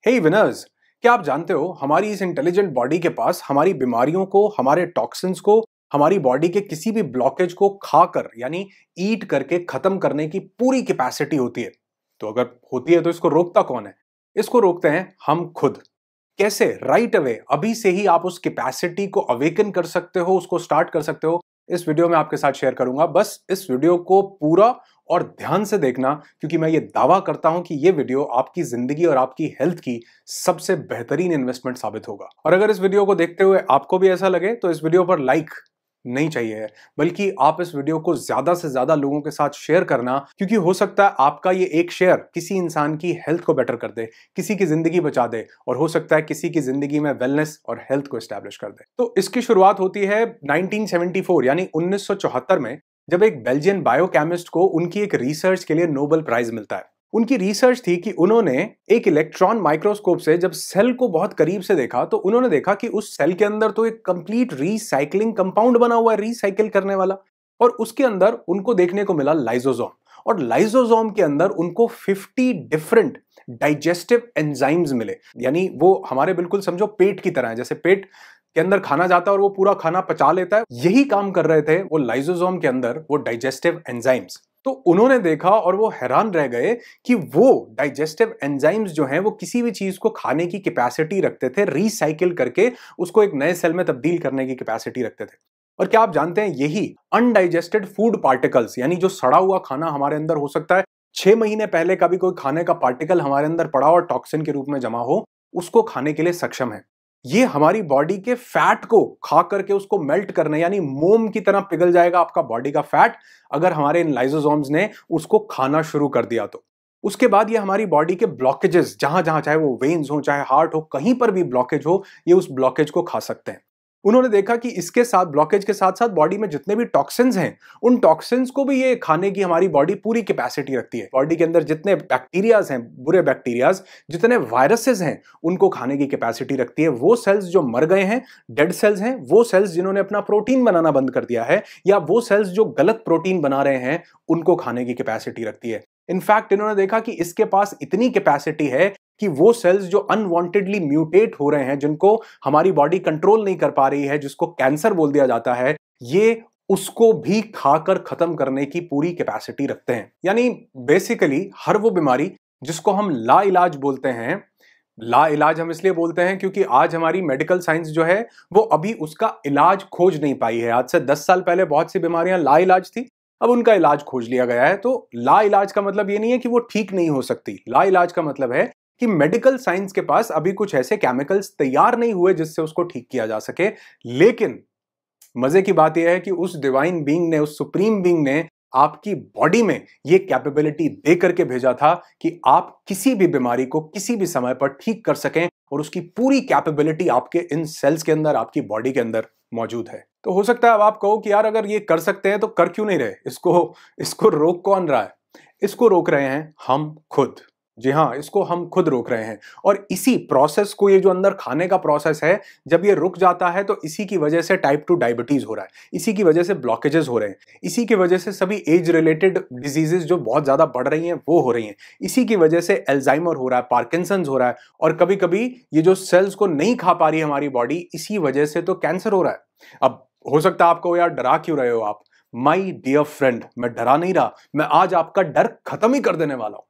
हे winners, क्या आप जानते हो हमारी इस इंटेलिजेंट बॉडी के पास हमारी बीमारियों को, हमारे टॉक्सिन्स को, हमारी बॉडी के किसी भी ब्लॉकेज को खाकर यानी ईट करके खत्म करने की पूरी कैपेसिटी होती है। तो अगर होती है तो इसको रोकता कौन है? इसको रोकते हैं हम खुद। कैसे? राइट अवे, अभी से ही आप उस कैपेसिटी को अवेकन कर सकते हो, उसको स्टार्ट कर सकते हो। इस वीडियो में आपके साथ शेयर करूंगा। बस इस वीडियो को पूरा और ध्यान से देखना, क्योंकि मैं ये दावा करता हूं कि ये वीडियो आपकी जिंदगी और आपकी हेल्थ की सबसे बेहतरीन इन्वेस्टमेंट साबित होगा। और अगर इस वीडियो को देखते हुए आपको भी ऐसा लगे तो इस वीडियो पर लाइक नहीं चाहिए है, बल्कि आप इस वीडियो को ज्यादा से ज्यादा लोगों के साथ शेयर करना, क्योंकि हो सकता है आपका ये एक शेयर किसी इंसान की हेल्थ को बेटर कर दे, किसी की जिंदगी बचा दे, और हो सकता है किसी की जिंदगी में वेलनेस और हेल्थ को एस्टैब्लिश कर दे। तो इसकी शुरुआत होती है 1974 यानी 1974 में, जब एक बेल्जियन बायोकेमिस्ट को उनकी एक रिसर्च के लिए नोबेल प्राइज मिलता है। उनकी रिसर्च थी कि उन्होंने एक इलेक्ट्रॉन माइक्रोस्कोप से जब सेल को बहुत करीब से देखा तो उन्होंने देखा कि उस सेल के अंदर तो एक कंप्लीट रीसाइक्लिंग कंपाउंड बना हुआ है, रीसाइकिल करने वाला, और उसके अंदर उनको देखने को मिला लाइसोसोम। और लाइसोसोम के अंदर उनको 50 डिफरेंट डाइजेस्टिव एंजाइम्स मिले। यानी वो हमारे बिल्कुल समझो पेट की तरह है, जैसे पेट के अंदर खाना जाता है और वो पूरा खाना पचा लेता है, यही काम कर रहे थे वो लाइसोसोम के अंदर वो डाइजेस्टिव एंजाइम्स। तो उन्होंने देखा और वो हैरान रह गए कि वो डाइजेस्टिव एंजाइम्स जो हैं वो किसी भी चीज को खाने की कैपेसिटी रखते थे, रिसाइकिल करके उसको एक नए सेल में तब्दील करने की कैपेसिटी रखते थे। और क्या आप जानते हैं, यही अनडाइजेस्टेड फूड पार्टिकल्स, यानी जो सड़ा हुआ खाना हमारे अंदर हो सकता है 6 महीने पहले का भी कोई खाने का पार्टिकल हमारे अंदर पड़ा और टॉक्सिन के रूप में जमा हो, उसको खाने के लिए सक्षम है। ये हमारी बॉडी के फैट को खा करके उसको मेल्ट करने, यानी मोम की तरह पिघल जाएगा आपका बॉडी का फैट, अगर हमारे इन लाइसोसोम्स ने उसको खाना शुरू कर दिया तो। उसके बाद ये हमारी बॉडी के ब्लॉकेजेस, जहां जहां चाहे वो वेन्स हो, चाहे हार्ट हो, कहीं पर भी ब्लॉकेज हो, ये उस ब्लॉकेज को खा सकते हैं। उन्होंने देखा कि इसके साथ, ब्लॉकेज के साथ साथ बॉडी में जितने भी टॉक्सिन्स हैं, उन टॉक्सिन्स को भी ये खाने की हमारी बॉडी पूरी कैपेसिटी रखती है। बॉडी के अंदर जितने बैक्टीरियाज हैं, बुरे बैक्टीरियाज, जितने वायरसेस हैं, उनको खाने की कैपेसिटी रखती है। वो सेल्स जो मर गए हैं, डेड सेल्स हैं, वो सेल्स जिन्होंने अपना प्रोटीन बनाना बंद कर दिया है, या वो सेल्स जो गलत प्रोटीन बना रहे हैं, उनको खाने की कैपेसिटी रखती है। इनफैक्ट इन्होंने देखा कि इसके पास इतनी कैपेसिटी है कि वो सेल्स जो अनवांटेडली म्यूटेट हो रहे हैं, जिनको हमारी बॉडी कंट्रोल नहीं कर पा रही है, जिसको कैंसर बोल दिया जाता है, ये उसको भी खाकर खत्म करने की पूरी कैपेसिटी रखते हैं। यानी बेसिकली हर वो बीमारी जिसको हम ला इलाज बोलते हैं, ला इलाज हम इसलिए बोलते हैं क्योंकि आज हमारी मेडिकल साइंस जो है वो अभी उसका इलाज खोज नहीं पाई है। आज से 10 साल पहले बहुत सी बीमारियां ला इलाज थी, अब उनका इलाज खोज लिया गया है। तो ला इलाज का मतलब ये नहीं है कि वो ठीक नहीं हो सकती। ला इलाज का मतलब है कि मेडिकल साइंस के पास अभी कुछ ऐसे केमिकल्स तैयार नहीं हुए जिससे उसको ठीक किया जा सके। लेकिन मजे की बात यह है कि उस डिवाइन बीइंग ने, उस सुप्रीम बीइंग ने आपकी बॉडी में ये कैपेबिलिटी दे करके भेजा था कि आप किसी भी बीमारी को किसी भी समय पर ठीक कर सकें, और उसकी पूरी कैपेबिलिटी आपके इन सेल्स के अंदर, आपकी बॉडी के अंदर मौजूद है। तो हो सकता है अब आप कहो कि यार अगर ये कर सकते हैं तो कर क्यों नहीं रहे, इसको रोक कौन रहा है? इसको रोक रहे हैं हम खुद। जी हाँ, इसको हम खुद रोक रहे हैं। और इसी प्रोसेस को, ये जो अंदर खाने का प्रोसेस है, जब ये रुक जाता है तो इसी की वजह से टाइप 2 डायबिटीज हो रहा है, इसी की वजह से ब्लॉकेजेस हो रहे हैं, इसी की वजह से सभी एज रिलेटेड डिजीजेस जो बहुत ज्यादा बढ़ रही हैं वो हो रही हैं, इसी की वजह से एल्जाइमर हो रहा है, पार्किंसंस हो रहा है, और कभी कभी ये जो सेल्स को नहीं खा पा रही हमारी बॉडी, इसी वजह से तो कैंसर हो रहा है। अब हो सकता है आपको, यार डरा क्यों रहे हो आप? माई डियर फ्रेंड, मैं डरा नहीं रहा, मैं आज आपका डर खत्म ही कर देने वाला हूं।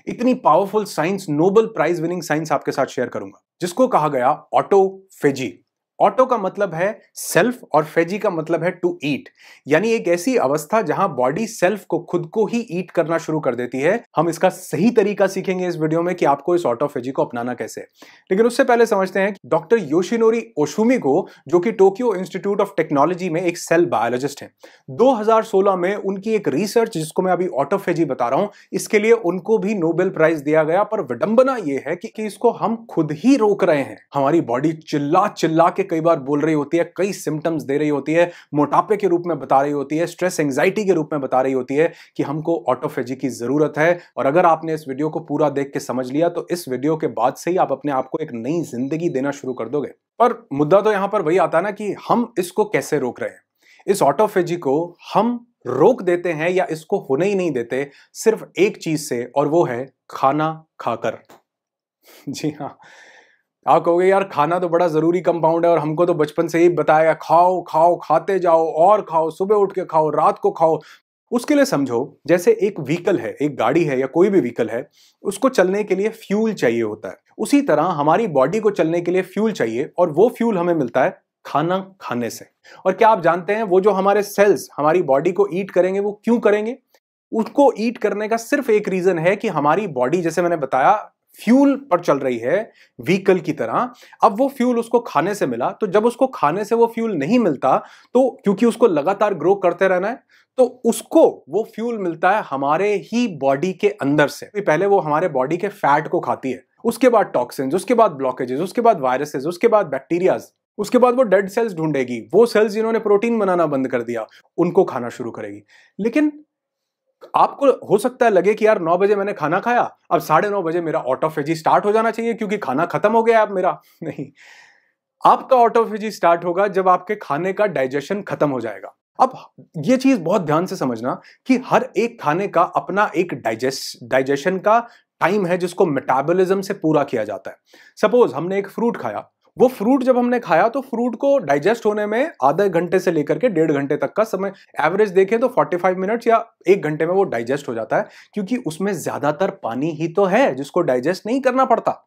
इतनी powerful science, Nobel prize winning science आपके साथ शेयर करूंगा, जिसको कहा गया ऑटोफेजी। ऑटो का मतलब है सेल्फ और फेजी का मतलब है टू ईट, यानी एक ऐसी अवस्था जहां बॉडी सेल्फ को, खुद को ही ईट करना शुरू कर देती है। हम इसका सही तरीका सीखेंगे इस वीडियो में कि आपको इस ऑटोफेजी को अपनाना कैसे। लेकिन उससे पहले समझते हैं कि डॉक्टर योशिनोरी ओशुमी को, जो कि टोक्यो इंस्टीट्यूट ऑफ टेक्नोलॉजी में एक सेल बायोलॉजिस्ट हैं, 2016 में उनकी एक रिसर्च, जिसको मैं अभी ऑटोफेजी बता रहा हूं, इसके लिए उनको भी नोबेल प्राइज दिया गया। पर विडंबना यह है कि इसको हम खुद ही रोक रहे हैं। हमारी बॉडी चिल्ला चिल्ला के कई बार बोल रही होती है, कई सिम्टम्स दे रही होती है, मोटापे के रूप में बता रही होती है, स्ट्रेस एंजाइटी के रूप में बता रही होती है कि हमको ऑटोफेजी की जरूरत है। और अगर आपने इस वीडियो को पूरा देख के समझ लिया तो इस वीडियो के बाद से ही आप अपने आप को एक नई जिंदगी देना शुरू कर दोगे। पर मुद्दा तो यहां पर वही आता है ना कि हम इसको कैसे रोक रहे हैं। इस ऑटोफेजी को हम रोक देते हैं या इसको होने ही नहीं देते सिर्फ एक चीज से, और वो है खाना खाकर। जी हाँ। आप कहोगे यार खाना तो बड़ा ज़रूरी कंपाउंड है और हमको तो बचपन से ही बताया खाओ, खाओ, खाते जाओ और खाओ, सुबह उठ के खाओ, रात को खाओ। उसके लिए समझो जैसे एक व्हीकल है, एक गाड़ी है या कोई भी व्हीकल है, उसको चलने के लिए फ्यूल चाहिए होता है। उसी तरह हमारी बॉडी को चलने के लिए फ्यूल चाहिए और वो फ्यूल हमें मिलता है खाना खाने से। और क्या आप जानते हैं वो जो हमारे सेल्स हमारी बॉडी को ईट करेंगे वो क्यों करेंगे? उसको ईट करने का सिर्फ एक रीजन है कि हमारी बॉडी जैसे मैंने बताया फ्यूल पर चल रही है व्हीकल की तरह। अब वो फ्यूल उसको खाने से मिला तो जब उसको खाने से वो फ्यूल नहीं मिलता तो क्योंकि उसको लगातार ग्रो करते रहना है तो उसको वो फ्यूल मिलता है हमारे ही बॉडी के अंदर से। पहले वो हमारे बॉडी के फैट को खाती है, उसके बाद टॉक्सिन्स, उसके बाद ब्लॉकेजेस, उसके बाद वायरसेस, उसके बाद बैक्टीरियाज, उसके बाद वो डेड सेल्स ढूंढेगी, वो सेल्स जिन्होंने प्रोटीन बनाना बंद कर दिया उनको खाना शुरू करेगी। लेकिन आपको हो सकता है लगे कि यार 9 बजे मैंने खाना खाया, अब 9:30 बजे मेरा ऑटोफेजी स्टार्ट हो जाना चाहिए क्योंकि खाना खत्म हो गया अब मेरा। नहीं, आपका ऑटोफेजी स्टार्ट होगा जब आपके खाने का डाइजेशन खत्म हो जाएगा। अब ये चीज बहुत ध्यान से समझना कि हर एक खाने का अपना एक डाइजेशन का टाइम है जिसको मेटाबॉलिज्म से पूरा किया जाता है। सपोज हमने एक फ्रूट खाया, वो फ्रूट जब हमने खाया तो फ्रूट को डाइजेस्ट होने में आधे घंटे से लेकर के 1.5 घंटे तक का समय, एवरेज देखें तो 45 मिनट्स या 1 घंटे में वो डाइजेस्ट हो जाता है क्योंकि उसमें ज्यादातर पानी ही तो है जिसको डाइजेस्ट नहीं करना पड़ता।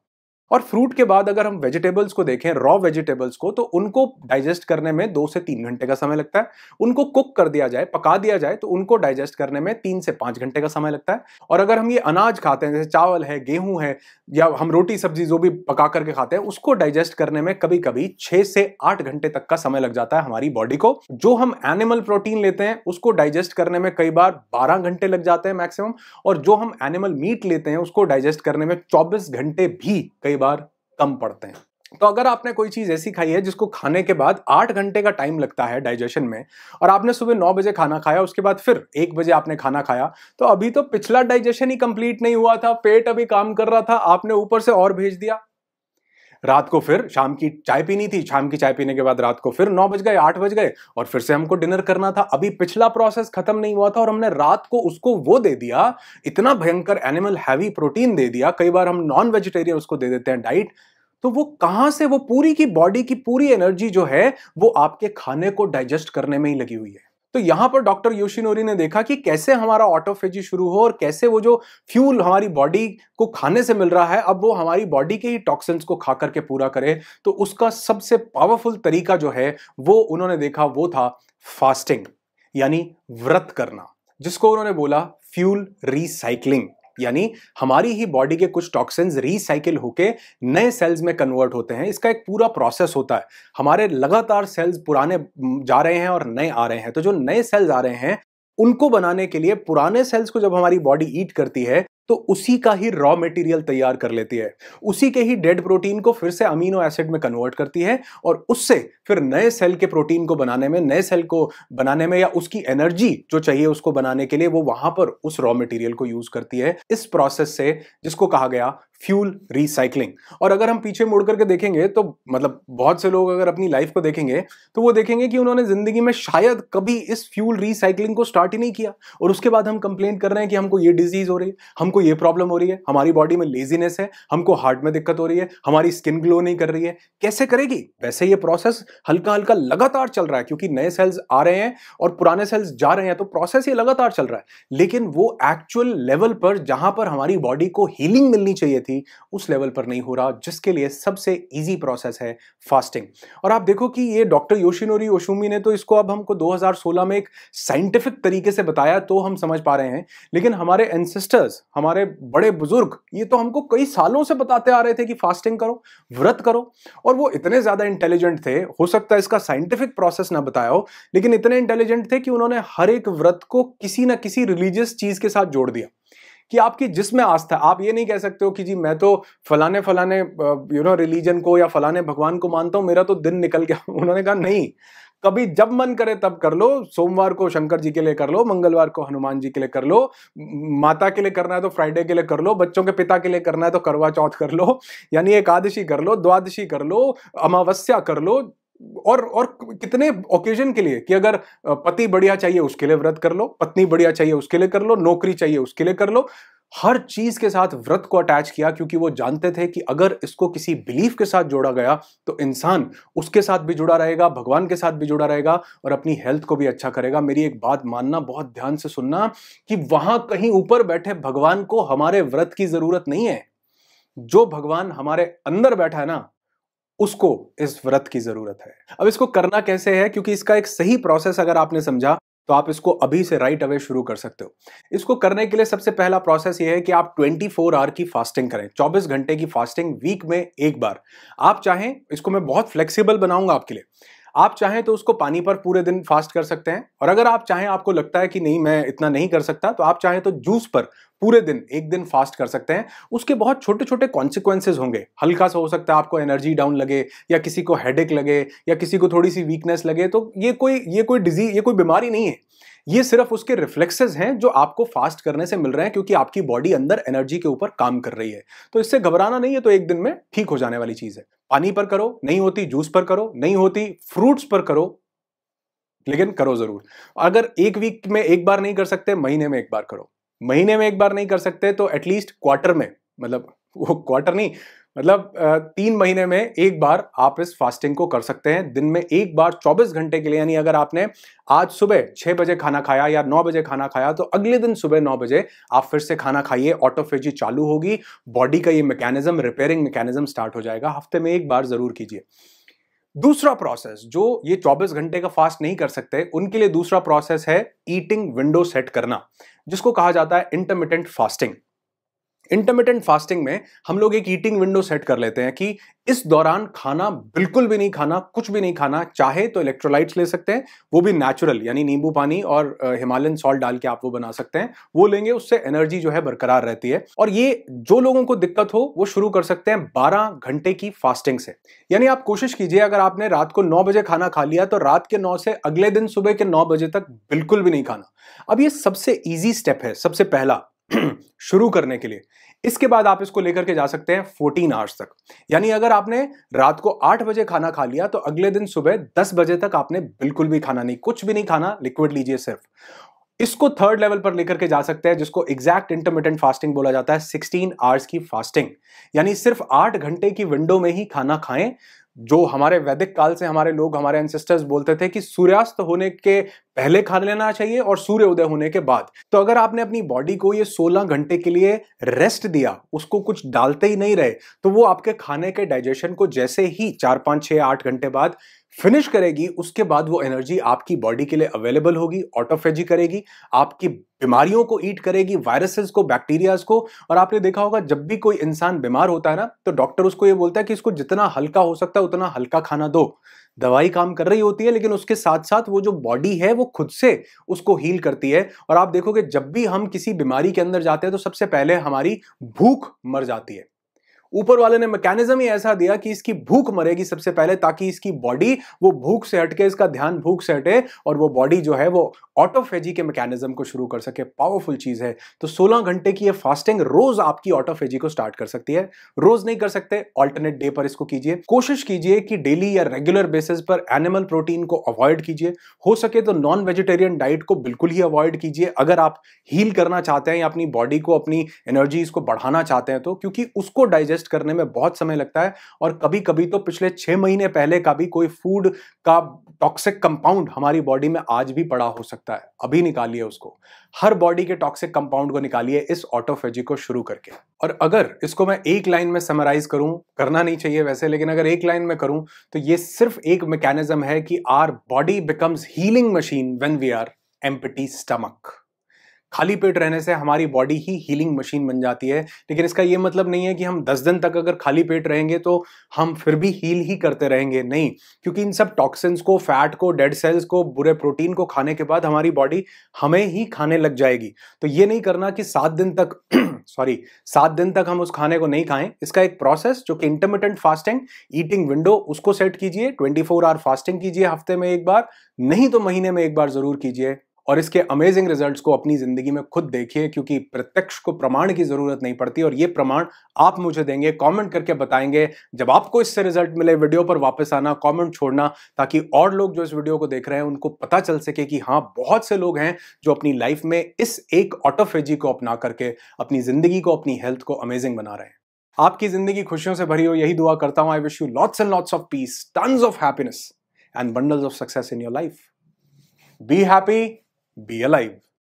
और फ्रूट के बाद अगर हम वेजिटेबल्स को देखें, रॉ वेजिटेबल्स को, तो उनको डाइजेस्ट करने में 2 से 3 घंटे का समय लगता है। उनको कुक कर दिया जाए, पका दिया जाए, तो उनको डाइजेस्ट करने में 3 से 5 घंटे का समय लगता है। और अगर हम ये अनाज खाते हैं जैसे चावल है, गेहूं है या हम रोटी सब्जी जो भी पका करके खाते हैं उसको डाइजेस्ट करने में कभी कभी 6 से 8 घंटे तक का समय लग जाता है हमारी बॉडी को। जो हम एनिमल प्रोटीन लेते हैं उसको डाइजेस्ट करने में कई बार 12 घंटे लग जाते हैं मैक्सिमम, और जो हम एनिमल मीट लेते हैं उसको डाइजेस्ट करने में 24 घंटे भी कई बार कम पड़ते हैं। तो अगर आपने कोई चीज ऐसी खाई है जिसको खाने के बाद 8 घंटे का टाइम लगता है डाइजेशन में, और आपने सुबह 9 बजे खाना खाया, उसके बाद फिर 1 बजे आपने खाना खाया, तो अभी तो पिछला डाइजेशन ही कंप्लीट नहीं हुआ था, पेट अभी काम कर रहा था, आपने ऊपर से और भेज दिया। रात को फिर शाम की चाय पीनी थी, शाम की चाय पीने के बाद रात को फिर 9 बज गए, 8 बज गए और फिर से हमको डिनर करना था। अभी पिछला प्रोसेस खत्म नहीं हुआ था और हमने रात को उसको वो दे दिया, इतना भयंकर एनिमल हैवी प्रोटीन दे दिया। कई बार हम नॉन वेजिटेरियन उसको दे देते हैं डाइट, तो वो कहां से, वो पूरी की बॉडी की पूरी एनर्जी जो है वो आपके खाने को डाइजेस्ट करने में ही लगी हुई है। तो यहां पर डॉक्टर योशिनोरी ने देखा कि कैसे हमारा ऑटोफेजी शुरू हो और कैसे वो जो फ्यूल हमारी बॉडी को खाने से मिल रहा है अब वो हमारी बॉडी के ही टॉक्सिन्स को खा करके पूरा करे। तो उसका सबसे पावरफुल तरीका जो है वो उन्होंने देखा, वो था फास्टिंग, यानी व्रत करना, जिसको उन्होंने बोला फ्यूल रिसाइकलिंग। यानी हमारी ही बॉडी के कुछ टॉक्सिन्स रिसाइकिल होके नए सेल्स में कन्वर्ट होते हैं। इसका एक पूरा प्रोसेस होता है। हमारे लगातार सेल्स पुराने जा रहे हैं और नए आ रहे हैं, तो जो नए सेल्स आ रहे हैं उनको बनाने के लिए पुराने सेल्स को जब हमारी बॉडी ईट करती है तो उसी का ही रॉ मटेरियल तैयार कर लेती है, उसी के ही डेड प्रोटीन को फिर से अमीनो एसिड में कन्वर्ट करती है और उससे फिर नए सेल के प्रोटीन को बनाने में, नए सेल को बनाने में या उसकी एनर्जी जो चाहिए उसको बनाने के लिए वो वहां पर उस रॉ मटेरियल को यूज करती है। इस प्रोसेस से जिसको कहा गया फ्यूल रिसाइकलिंग। और अगर हम पीछे मुड़ करके देखेंगे तो मतलब बहुत से लोग अगर अपनी लाइफ को देखेंगे तो वो देखेंगे कि उन्होंने जिंदगी में शायद कभी इस फ्यूल रिसाइकलिंग को स्टार्ट ही नहीं किया, और उसके बाद हम कंप्लेंट कर रहे हैं कि हमको ये डिजीज हो रही है, हमको ये प्रॉब्लम हो रही है, हमारी बॉडी में लेजीनेस है, हमको हार्ट में दिक्कत हो रही है, हमारी स्किन ग्लो नहीं कर रही है। कैसे करेगी? वैसे ये प्रोसेस हल्का हल्का लगातार चल रहा है क्योंकि नए सेल्स आ रहे हैं और पुराने सेल्स जा रहे हैं, तो प्रोसेस ये लगातार चल रहा है। लेकिन वो एक्चुअल लेवल पर जहां पर हमारी बॉडी को हीलिंग मिलनी चाहिए थी उस लेवल पर नहीं हो रहा, जिसके लिए सबसे इजी प्रोसेस है फास्टिंग। और आप देखो कि ये डॉक्टर योशिनोरी ओशुमी ने तो इसको अब हमको 2016 में एक साइंटिफिक तरीके से बताया तो हम समझ पा रहे हैं, लेकिन हमारे एंसेस्टर्स, हमारे बड़े बुजुर्ग, ये तो हमको कई सालों से बताते आ रहे थे कि फास्टिंग करो, व्रत करो। और वो इतने ज्यादा इंटेलिजेंट थे, हो सकता है इसका साइंटिफिक प्रोसेस ना बताया हो, लेकिन इतने इंटेलिजेंट थे कि उन्होंने हर एक व्रत को किसी ना किसी रिलीजियस चीज के साथ जोड़ दिया कि आपकी जिसमें आस्था, आप ये नहीं कह सकते हो कि जी मैं तो फलाने फलाने रिलीजन को या फलाने भगवान को मानता हूं, मेरा तो दिन निकल गया। उन्होंने कहा नहीं, कभी जब मन करे तब कर लो, सोमवार को शंकर जी के लिए कर लो, मंगलवार को हनुमान जी के लिए कर लो, माता के लिए करना है तो फ्राइडे के लिए कर लो, बच्चों के पिता के लिए करना है तो करवा चौथ कर लो, यानी एकादशी कर लो, द्वादशी कर लो, अमावस्या कर लो, और कितने ओकेजन के लिए कि अगर पति बढ़िया चाहिए उसके लिए व्रत कर लो, पत्नी बढ़िया चाहिए उसके लिए कर लो, नौकरी चाहिए उसके लिए कर लो, हर चीज के साथ व्रत को अटैच किया, क्योंकि वो जानते थे कि अगर इसको किसी बिलीफ के साथ जोड़ा गया तो इंसान उसके साथ भी जुड़ा रहेगा, भगवान के साथ भी जुड़ा रहेगा और अपनी हेल्थ को भी अच्छा करेगा। मेरी एक बात मानना, बहुत ध्यान से सुनना, कि वहां कहीं ऊपर बैठे भगवान को हमारे व्रत की जरूरत नहीं है। जो भगवान हमारे अंदर बैठा है ना, उसको इस व्रत की जरूरत है। अब इसको करना कैसे है, क्योंकि इसका एक सही प्रोसेस अगर आपने समझा तो आप इसको अभी से राइट अवे शुरू कर सकते हो। इसको करने के लिए सबसे पहला प्रोसेस ये है कि आप 24 आवर की फास्टिंग करें, 24 घंटे की फास्टिंग वीक में एक बार। आप चाहें, इसको मैं बहुत फ्लेक्सिबल बनाऊंगा आपके लिए, आप चाहें तो उसको पानी पर पूरे दिन फास्ट कर सकते हैं, और अगर आप चाहें, आपको लगता है कि नहीं मैं इतना नहीं कर सकता, तो आप चाहें तो जूस पर पूरे दिन एक दिन फास्ट कर सकते हैं। उसके बहुत छोटे छोटे कॉन्सिक्वेंसेज होंगे। हल्का सा हो सकता है आपको एनर्जी डाउन लगे, या किसी को हेडेक लगे, या किसी को थोड़ी सी वीकनेस लगे, तो ये कोई डिजीज, ये कोई बीमारी नहीं है। ये सिर्फ उसके रिफ्लेक्सेस हैं जो आपको फास्ट करने से मिल रहे हैं, क्योंकि आपकी बॉडी अंदर एनर्जी के ऊपर काम कर रही है। तो इससे घबराना नहीं है, तो एक दिन में ठीक हो जाने वाली चीज है। पानी पर करो, नहीं होती जूस पर करो, नहीं होती फ्रूट्स पर करो, लेकिन करो जरूर। अगर एक वीक में एक बार नहीं कर सकते, महीने में एक बार करो। महीने में एक बार नहीं कर सकते तो एटलीस्ट क्वार्टर में, मतलब वो क्वार्टर नहीं, मतलब 3 महीने में एक बार आप इस फास्टिंग को कर सकते हैं। दिन में एक बार 24 घंटे के लिए, यानी अगर आपने आज सुबह 6 बजे खाना खाया या 9 बजे खाना खाया, तो अगले दिन सुबह 9 बजे आप फिर से खाना खाइए। ऑटोफेजी चालू होगी, बॉडी का ये मैकेनिज्म, रिपेयरिंग मैकेनिज्म स्टार्ट हो जाएगा। हफ्ते में एक बार जरूर कीजिए। दूसरा प्रोसेस, जो ये 24 घंटे का फास्ट नहीं कर सकते, उनके लिए दूसरा प्रोसेस है ईटिंग विंडो सेट करना, जिसको कहा जाता है इंटरमिटेंट फास्टिंग। इंटरमिटेंट फास्टिंग में हम लोग एक ईटिंग विंडो सेट कर लेते हैं कि इस दौरान खाना बिल्कुल भी नहीं खाना, कुछ भी नहीं खाना। चाहे तो इलेक्ट्रोलाइट्स ले सकते हैं, वो भी नेचुरल, यानी नींबू पानी और हिमालयन सॉल्ट डाल के आप वो बना सकते हैं, वो लेंगे, उससे एनर्जी जो है बरकरार रहती है। और ये जो लोगों को दिक्कत हो वो शुरू कर सकते हैं 12 घंटे की फास्टिंग से। यानी आप कोशिश कीजिए, अगर आपने रात को 9 बजे खाना खा लिया तो रात के 9 से अगले दिन सुबह के 9 बजे तक बिल्कुल भी नहीं खाना। अब ये सबसे ईजी स्टेप है, सबसे पहला शुरू करने के लिए। इसके बाद आप इसको लेकर के जा सकते हैं 14 आवर्स तक। यानी अगर आपने रात को 8 बजे खाना खा लिया तो अगले दिन सुबह 10 बजे तक आपने बिल्कुल भी खाना नहीं, कुछ भी नहीं खाना, लिक्विड लीजिए सिर्फ। इसको थर्ड लेवल पर लेकर के जा सकते हैं, जिसको एग्जैक्ट इंटरमिटेंट फास्टिंग बोला जाता है, 16 आवर्स की फास्टिंग। यानी सिर्फ 8 घंटे की विंडो में ही खाना खाएं। जो हमारे वैदिक काल से हमारे लोग, हमारे एंसेस्टर्स बोलते थे कि सूर्यास्त होने के पहले खा लेना चाहिए और सूर्य उदय होने के बाद। तो अगर आपने अपनी बॉडी को ये 16 घंटे के लिए रेस्ट दिया, उसको कुछ डालते ही नहीं रहे, तो वो आपके खाने के डाइजेशन को जैसे ही 4, 5, 6, 8 घंटे बाद फिनिश करेगी, उसके बाद वो एनर्जी आपकी बॉडी के लिए अवेलेबल होगी, ऑटोफेजी करेगी, आपकी बीमारियों को ईट करेगी, वायरसेस को, बैक्टीरियाज को। और आपने देखा होगा, जब भी कोई इंसान बीमार होता है ना, तो डॉक्टर उसको ये बोलता है कि इसको जितना हल्का हो सकता है उतना हल्का खाना दो। दवाई काम कर रही होती है, लेकिन उसके साथ साथ वो जो बॉडी है वो खुद से उसको हील करती है। और आप देखोगे, जब भी हम किसी बीमारी के अंदर जाते हैं तो सबसे पहले हमारी भूख मर जाती है। ऊपर वाले ने मैकेनिज्म ही ऐसा दिया कि इसकी भूख मरेगी सबसे पहले, ताकि इसकी बॉडी वो भूख से हटके, इसका ध्यान भूख से हटे और वो बॉडी जो है वो ऑटोफेजी के मैकेनिज्म को शुरू कर सके। पावरफुल चीज है। तो 16 घंटे की ये फास्टिंग रोज आपकी ऑटोफेजी को स्टार्ट कर सकती है। रोज नहीं कर सकते, ऑल्टरनेट डे पर इसको कीजिए। कोशिश कीजिए कि डेली या रेगुलर बेसिस पर एनिमल प्रोटीन को अवॉइड कीजिए। हो सके तो नॉन वेजिटेरियन डाइट को बिल्कुल ही अवॉइड कीजिए, अगर आप हील करना चाहते हैं या अपनी बॉडी को, अपनी एनर्जीज को बढ़ाना चाहते हैं तो, क्योंकि उसको डाइजेस्ट करने में बहुत समय लगता है। और कभी कभी तो पिछले 6 महीने पहले का भी कोई फूड का टॉक्सिक कंपाउंड हमारी बॉडी में आज भी पड़ा हो सकता है। अभी निकालिए उसको, हर बॉडी के टॉक्सिक कंपाउंड को निकालिए इस ऑटोफेजी को शुरू करके। और अगर इसको मैं एक लाइन में समराइज करूं, करना नहीं चाहिए वैसे, लेकिन अगर एक लाइन में करूं तो ये सिर्फ एक मैकेनिज्म है कि our body becomes healing machine when we are empty stomach. खाली पेट रहने से हमारी बॉडी ही हीलिंग मशीन बन जाती है। लेकिन इसका यह मतलब नहीं है कि हम 10 दिन तक अगर खाली पेट रहेंगे तो हम फिर भी हील ही करते रहेंगे, नहीं। क्योंकि इन सब टॉक्सिन्स को, फैट को, डेड सेल्स को, बुरे प्रोटीन को खाने के बाद हमारी बॉडी हमें ही खाने लग जाएगी। तो ये नहीं करना कि 7 दिन तक 7 दिन तक हम उस खाने को नहीं खाएं। इसका एक प्रोसेस जो कि इंटरमिटेंट फास्टिंग, ईटिंग विंडो, उसको सेट कीजिए। 24 आवर फास्टिंग कीजिए हफ्ते में एक बार, नहीं तो महीने में एक बार जरूर कीजिए। और इसके अमेजिंग रिजल्ट्स को अपनी जिंदगी में खुद देखिए, क्योंकि प्रत्यक्ष को प्रमाण की जरूरत नहीं पड़ती और ये प्रमाण आप मुझे देंगे, कमेंट करके बताएंगे। जब आपको इससे रिजल्ट मिले, वीडियो पर वापस आना, कमेंट छोड़ना, ताकि और लोग जो इस वीडियो को देख रहे हैं उनको पता चल सके कि हाँ, बहुत से लोग हैं जो अपनी लाइफ में इस एक ऑटोफेजी को अपना करके अपनी जिंदगी को, अपनी हेल्थ को अमेजिंग बना रहे हैं। आपकी जिंदगी खुशियों से भरी हो, यही दुआ करता हूं। I wish you lots and lots of peace, tons of happiness and bundles of success in your life. Be happy, be alive.